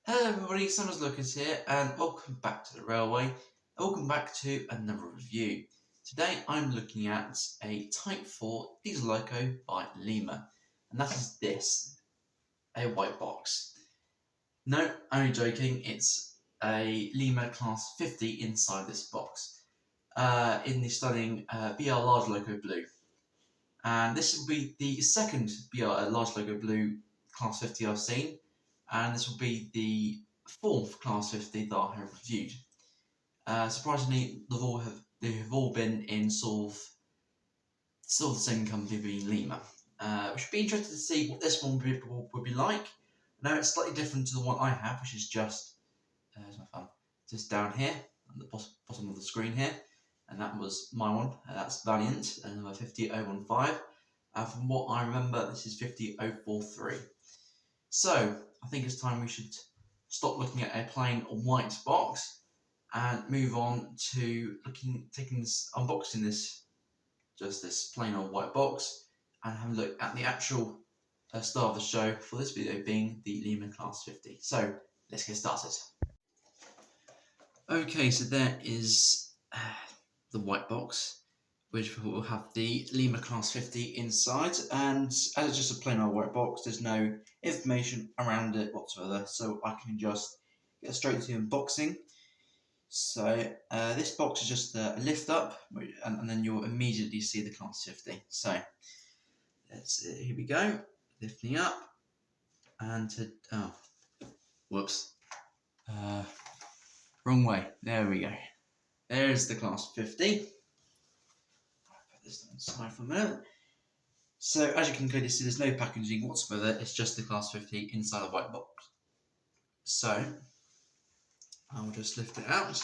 Hello everybody, Summer's Lucas here and welcome back to the railway and welcome back to another review. Today I'm looking at a Type 4 diesel loco by Lima, and that is this, a white box. No, only joking, it's a Lima Class 50 inside this box, in the stunning BR Large Loco Blue. And this will be the second BR Large Loco Blue Class 50 I've seen, and this will be the fourth Class 50 that I have reviewed. Surprisingly, they have all been in sort of the same company, being Lima. We should be interested to see what this one would be like. Now it's slightly different to the one I have, which is just here's my phone, just down here at the bottom of the screen here, and that was my one. That's Valiant, number 50015. From what I remember, this is 50043. So I think it's time we should stop looking at a plain white box and move on to unboxing this plain old white box, and have a look at the actual star of the show for this video, being the Lima Class 50. So let's get started. Okay, so there is the white box, which will have the Lima Class 50 inside, and as it's just a plain old white box, there's no information around it whatsoever, so I can just get straight to unboxing. So this box is just a lift up, and then you'll immediately see the Class 50. So here we go, lifting up, and whoops, wrong way. There we go. There's the Class 50. Put this on the side for a minute. So as you can clearly see, there's no packaging whatsoever. It's just the Class 50 inside a white box. So I'll just lift it out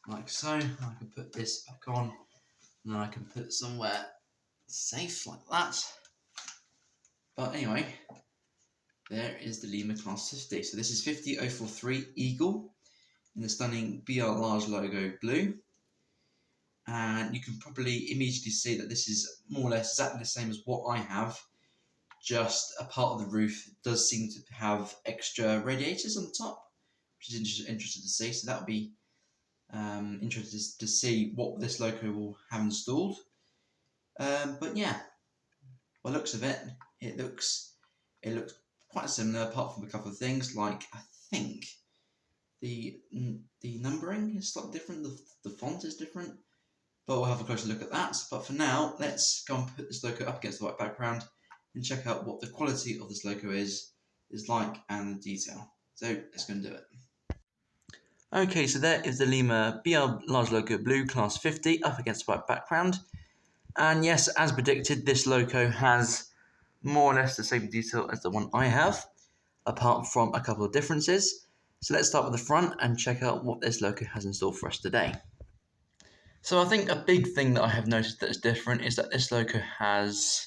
like so. I can put this back on, and then I can put it somewhere safe like that. But anyway, there is the Lima Class 50. So this is 50043 Eagle in the stunning BR Large Logo Blue. And you can probably immediately see that this is more or less exactly the same as what I have, just a part of the roof does seem to have extra radiators on the top, which is interesting to see. So that'll be interesting to see what this loco will have installed. But yeah, by the looks of it, it looks quite similar, apart from a couple of things, like I think the numbering is slightly different, the font is different, but we'll have a closer look at that. But for now, let's go and put this loco up against the white background and check out what the quality of this loco is like, and the detail. So let's go and do it. Okay, so there is the Lima BR Large Loco Blue Class 50 up against the white background. And yes, as predicted, this loco has more or less the same detail as the one I have, apart from a couple of differences. So let's start with the front and check out what this loco has in store for us today. So I think a big thing that I have noticed that is different is that this loco has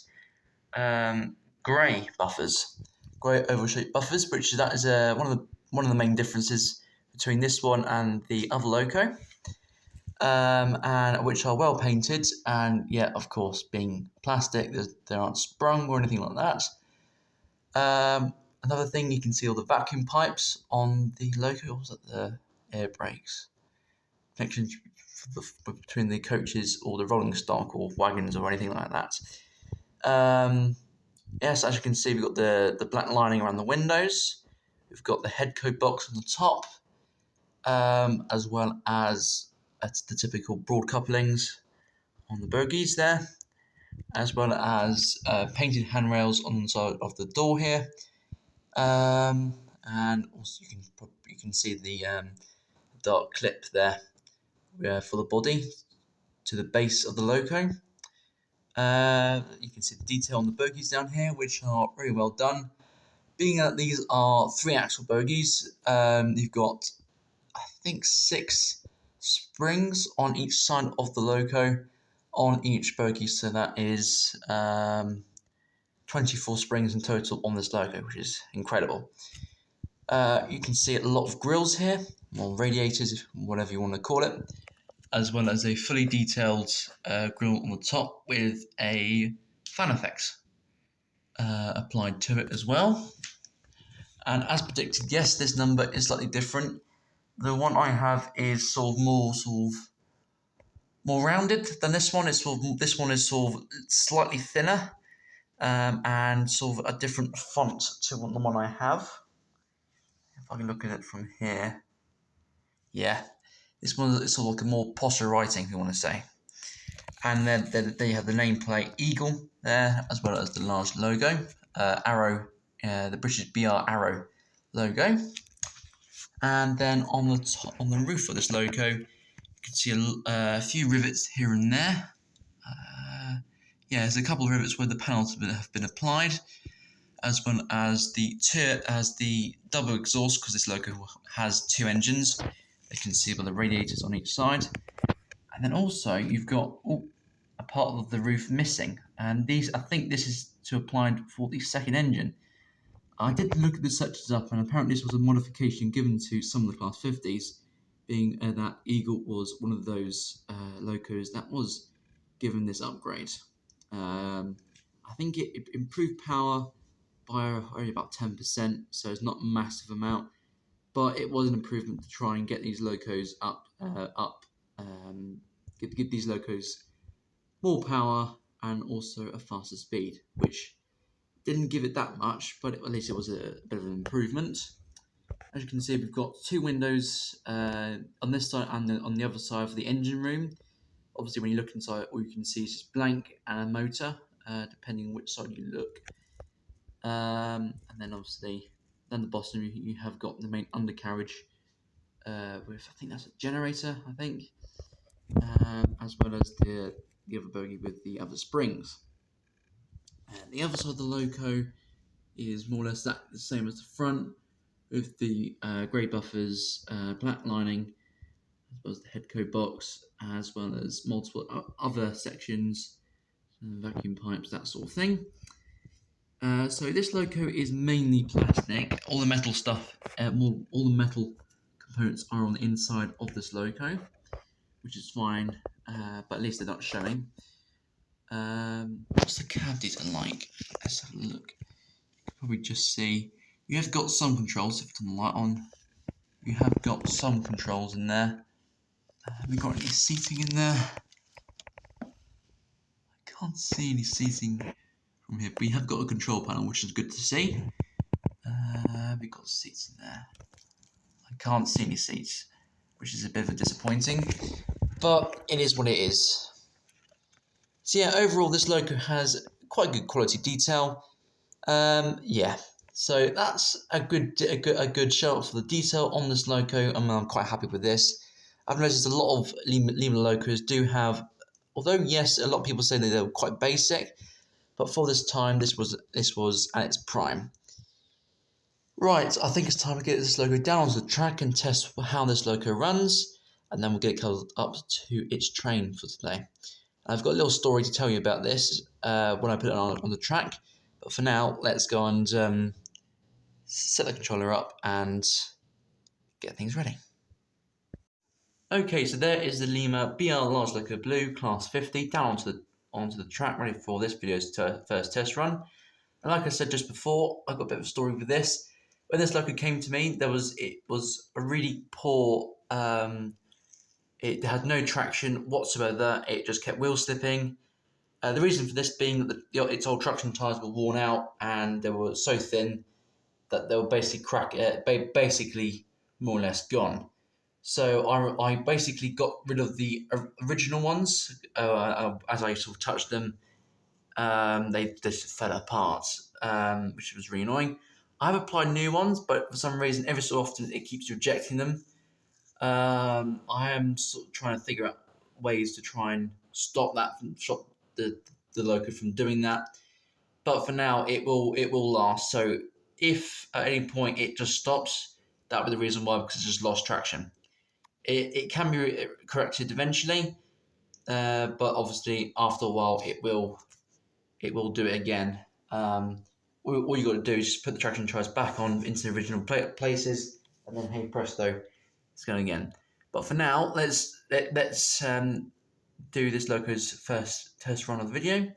grey buffers, grey oval-shaped buffers, which that is one of the main differences between this one and the other loco, and which are well painted, and yeah, of course, being plastic, they aren't sprung or anything like that. Another thing, you can see all the vacuum pipes on the loco, or was that the air brakes? Connections between the coaches or the rolling stock or wagons or anything like that. Yes, as you can see, we've got the black lining around the windows. We've got the head coat box on the top, as well as the typical broad couplings on the bogies there, as well as painted handrails on the side of the door here. And also you can see the dark clip there for the body to the base of the loco. You can see the detail on the bogies down here, which are very well done. Being that these are 3-axle bogies, you've got, I think, 6 springs on each side of the loco on each bogie, so that is 24 springs in total on this loco, which is incredible. You can see a lot of grills here, or radiators, whatever you want to call it, as well as a fully detailed grille on the top with a fan effect applied to it as well. And as predicted, yes, this number is slightly different. The one I have is more rounded than this one. This one is sort of slightly thinner, and sort of a different font to the one I have. If I can look at it from here, yeah, this one is sort of like a more posher writing, if you want to say. And then you have the nameplate eagle there, as well as the large logo, arrow, the British BR arrow logo. And then on the roof of this logo, you can see a few rivets here and there. Yeah, there's a couple of rivets where the panels have been applied, as well as the double exhaust, because this logo has 2 engines. You can see by the radiators on each side. And then also you've got a part of the roof missing, and I think this is to apply for the second engine. I did look at the searches up, and apparently this was a modification given to some of the Class 50s, being that Eagle was one of those locos that was given this upgrade. I think it improved power by only about 10%, so it's not a massive amount, but it was an improvement to try and get these locos give these locos more power and also a faster speed, which didn't give it that much, but at least it was a bit of an improvement. As you can see, we've got 2 windows on this side and on the other side for the engine room. Obviously, when you look inside, all you can see is just blank and a motor, depending on which side you look. And then obviously, down the bottom, you have got the main undercarriage with, I think that's a generator, I think, as well as the other bogie with the other springs. And the other side of the loco is more or less the same as the front, with the grey buffers, black lining, as well as the head code box, as well as multiple other sections, vacuum pipes, that sort of thing. So this loco is mainly plastic. All the metal stuff, all the metal components are on the inside of this loco, which is fine, but at least they're not showing. What's the cab detail like? Let's have a look. You can probably just see you have got some controls. If you turn the light on, you have got some controls in there. Have we got any seating in there? I can't see any seating from here, but we have got a control panel, which is good to see. We've got seats in there. I can't see any seats, which is a bit of a disappointing, but it is what it is. So yeah, overall this loco has quite good quality detail. Yeah, so that's a good show up for the detail on this loco, and I'm quite happy with this. I've noticed a lot of Lima locos do have, although yes, a lot of people say that they're quite basic, but for this time, this was at its prime. Right, I think it's time to get this loco down onto the track and test how this loco runs, and then we'll get it up to its train for today. I've got a little story to tell you about this when I put it on the track, but for now, let's go and set the controller up and get things ready. Okay, so there is the Lima BR Large Loco Blue Class 50 down onto the track, ready for this video's first test run. And like I said just before, I've got a bit of a story with this. When this loco came to me, it was a really poor. It had no traction whatsoever. It just kept wheel slipping. The reason for this being that its old traction tyres were worn out and they were so thin that they were basically more or less gone. So I basically got rid of the original ones. As I sort of touched them, they just fell apart, which was really annoying. I have applied new ones, but for some reason, every so often it keeps rejecting them. I am sort of trying to figure out ways to try and stop the loco from doing that. But for now, it will last. So if at any point it just stops, that would be the reason why, because it's just lost traction. It can be corrected eventually, but obviously after a while it will do it again. All you got to do is just put the traction tyres back on into the original places, and then hey presto, it's going again. But for now, let's do this loco's first test run of the video.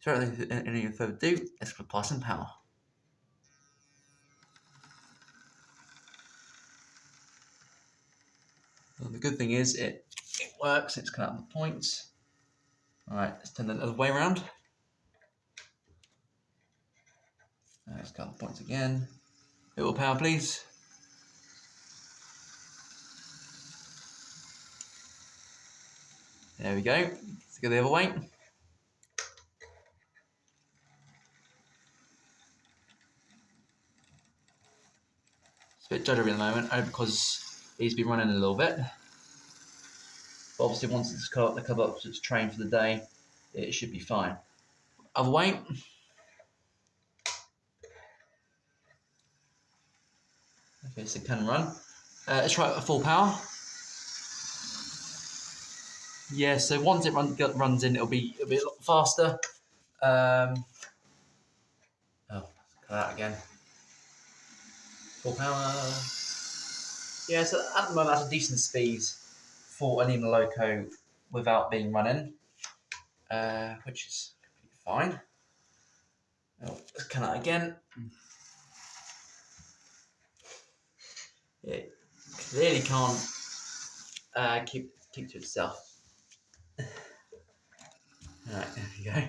So without any further ado, let's apply some power. And the good thing is it works. It's cut out the points. All right, let's turn it the other way around. Let's cut the points again. Little power, please. There we go. Let's go the other way. It's a bit juddery at the moment, only because he's been running a little bit. But obviously, once it's cut the cover up to its train for the day, it should be fine. Other way. Okay, so it can run. Let's try it at full power. Yeah, so once it runs in, it'll be a lot faster. Oh, cut out again. Full power. Yeah, so at the moment that's a decent speed for an Lima Loco without being running, which is completely fine. Oh, let's cut out again. It clearly can't keep to itself. Alright, there we go.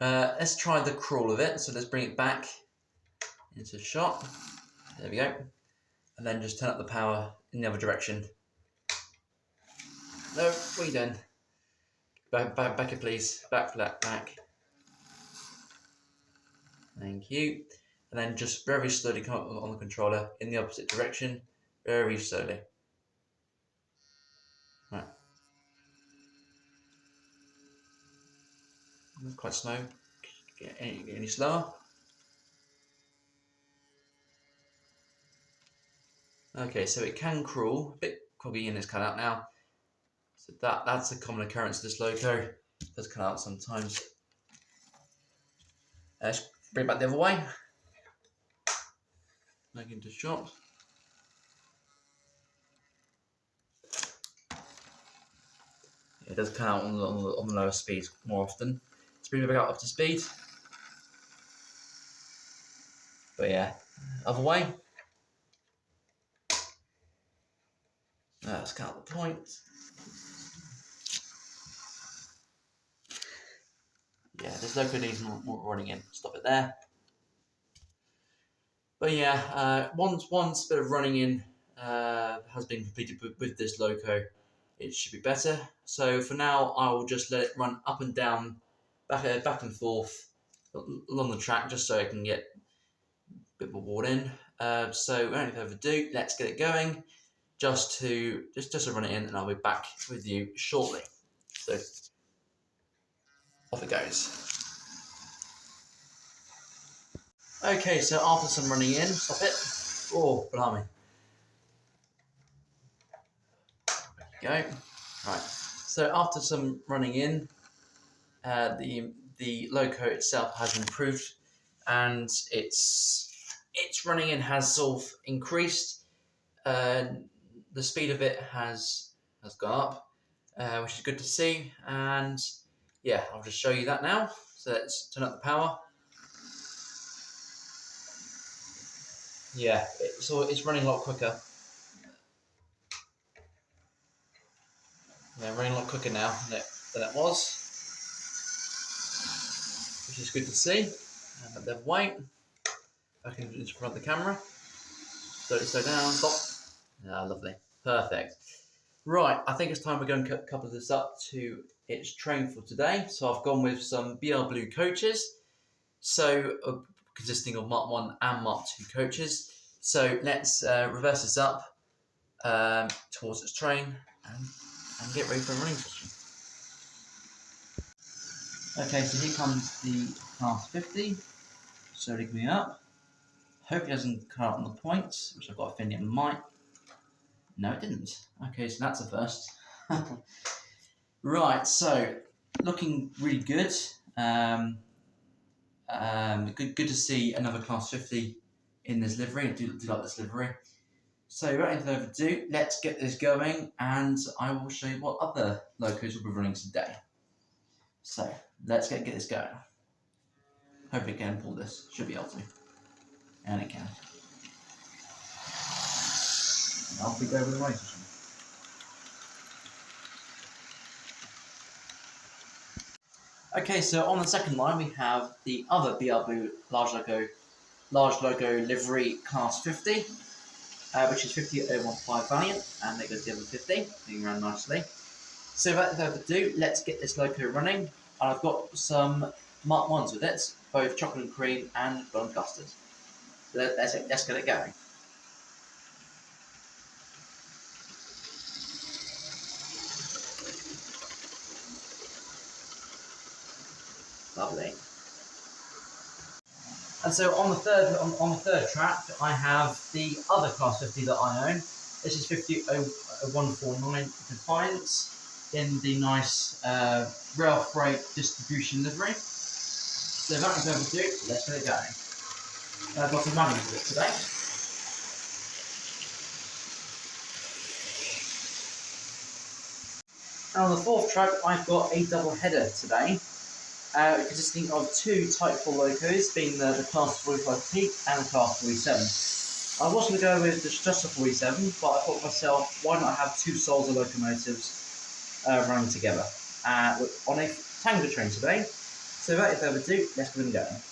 Let's try the crawl of it. So let's bring it back into shot. There we go. And then just turn up the power in the other direction. No, what are you doing? Back it, please. Back. Thank you. And then just very slowly come up on the controller in the opposite direction. Very slowly. Right. Quite slow. Get any slower? Okay, so it can crawl. A bit coggy in its cut out now. So that's a common occurrence of this loco. It does cut out sometimes. Let's bring it back the other way. Back into shot. It does cut out on the lower speeds more often. Let's bring it back up to speed. But yeah, other way. Let's count the points. Yeah, there's loco needs more running in. Stop it there. But yeah, once bit of running in has been completed with this loco, it should be better. So for now, I will just let it run up and down, back and forth along the track, just so I can get a bit more water in. So without any further ado, let's get it going. Just to run it in, and I'll be back with you shortly. So off it goes. Okay, so after some running in, stop it. Oh, blimey. There you go. Right. So after some running in, the loco itself has improved, and its running in has sort of increased. The speed of it has gone up, which is good to see. And yeah, I'll just show you that now. So let's turn up the power. Yeah, so it's running a lot quicker. Yeah, running a lot quicker now than it was, which is good to see. But then wait, I can just front the camera. Slow down, stop. Ah, lovely, perfect. Right, I think it's time we're going to couple this up to its train for today. So I've gone with some BR Blue coaches, so consisting of Mark 1 and Mark 2 coaches. So let's reverse this up towards its train and get ready for a running session. Okay, so here comes the class 50, slowly coming up. Hope it doesn't cut out on the points, which I've got a feeling it might. No, it didn't. Okay, so that's a first. Right, so looking really good. Good to see another class 50 in this livery. I do like this livery. So without any further ado, let's get this going, and I will show you what other locos will be running today. So let's get this going. Hopefully it can pull this. Should be able to. And it can. And off we go with the race. Okay, so on the second line we have the other BR Blue large logo livery class 50, which is 50015 Valiant, and it goes the other 50, moving around nicely. So without further ado, let's get this loco running. And I've got some Mark 1s with it, both chocolate and cream and blonde custard. So let's get it going. Lovely. And so on the third track, I have the other class 50 that I own. This is 50149 Defiance in the nice rail freight distribution livery. So without further ado, let's get it going. I've got some running with it today. And on the fourth track, I've got a double header today, consisting of two Type 4 locos, being the Class 45 Peak and the Class 47. I was going to go with just the 47, but I thought to myself, why not have two souls of locomotives running together on a tango train today? So without further ado, let's get them going.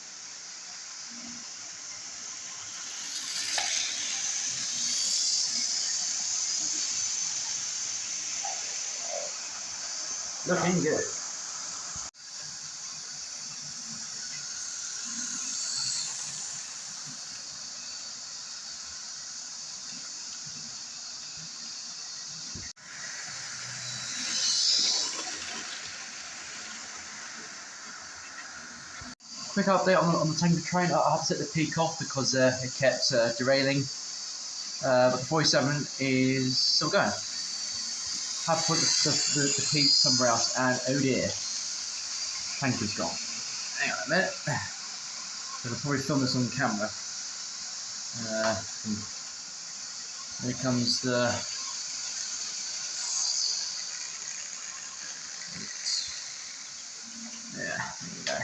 Looking good. Quick update on the tango train. I had to set the peak off because it kept derailing, but the 47 is still going. Have to put the peak somewhere else, and oh dear, tango's gone. Hang on a minute. I could probably film this on camera. Here comes the. Yeah, there we go.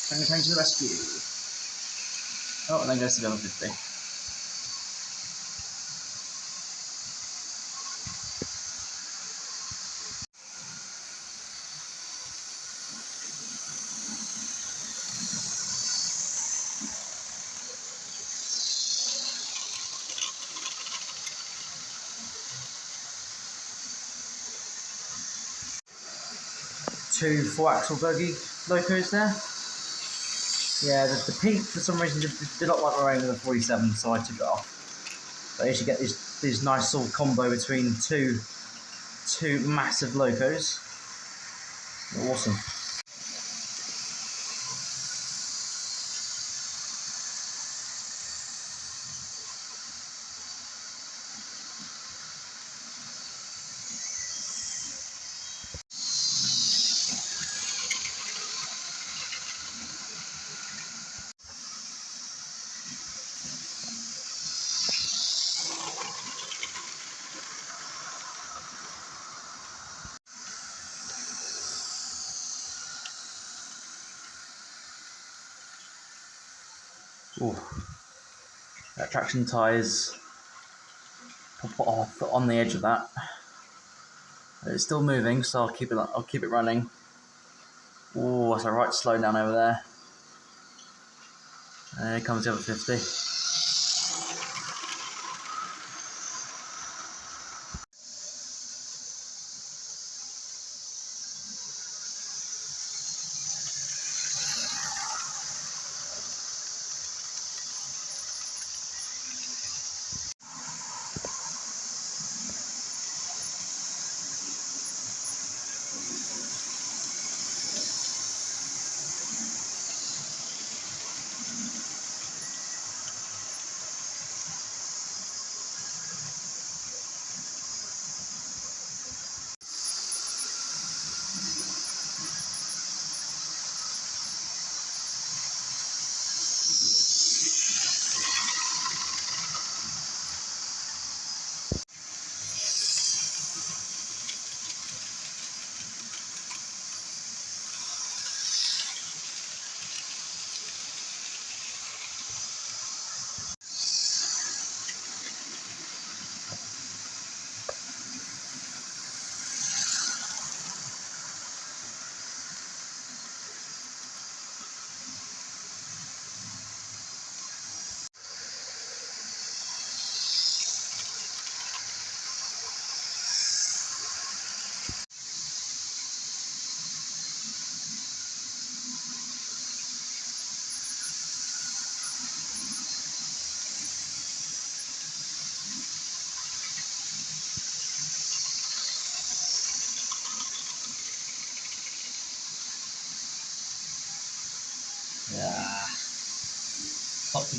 Tango train to the rescue. Oh, and then goes to the other 50. Two 4-axle buggy locos there. Yeah, the peak for some reason did not like running with the 47, so I took it off. But I usually get these nice sort of combo between two massive locos. Awesome. Ooh. That traction tyres pop off on the edge of that. It's still moving, so I'll keep it running. Oh, that's a right slow down over there. And here comes the other 50.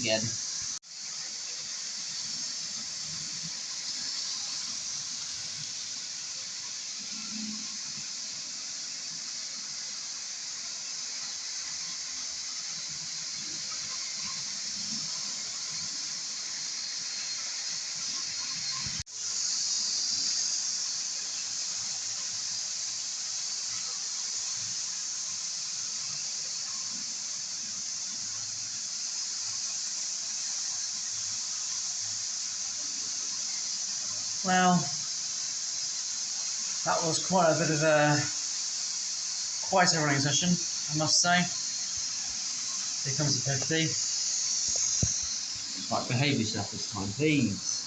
again. Well, that was quite a bit of quite a running session, I must say. Here comes the 50. Right, behave yourself this time, please.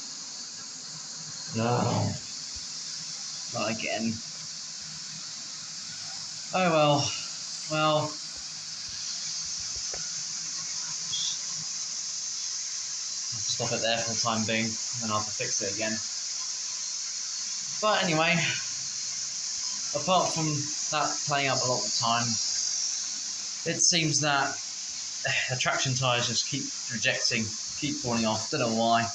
No. Not again. Oh well. Well. I'll have to stop it there for the time being, and then I'll have to fix it again. But anyway, apart from that playing up a lot of the time, it seems that the traction tyres just keep rejecting, keep falling off. Don't know why.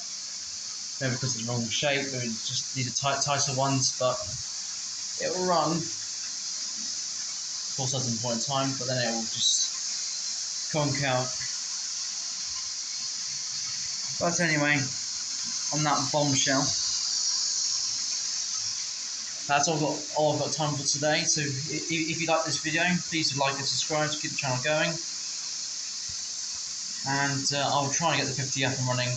Maybe because it's the wrong shape, maybe just need tighter ones, but it will run for a certain point in time, but then it will just conk out. But anyway, on that bombshell, that's all I've got time for today. So if you like this video, please do like and subscribe to keep the channel going. And I'll try and get the 50 up and running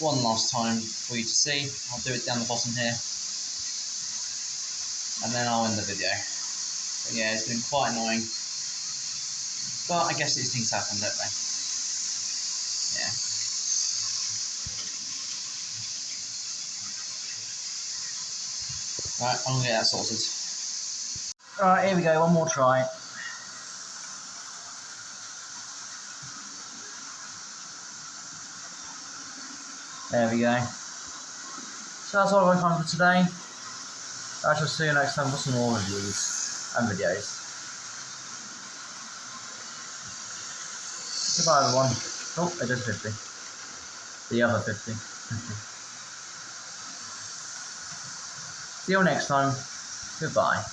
one last time for you to see. I'll do it down the bottom here, and then I'll end the video. But yeah, it's been quite annoying, but I guess these things happen, don't they? Yeah. Right, I'm gonna get that sorted. Alright, here we go, one more try. There we go. So that's all I've got time for today. I shall see you next time for some more reviews and videos. Goodbye everyone. Oh, it is 50. The other 50. See you next time. Goodbye.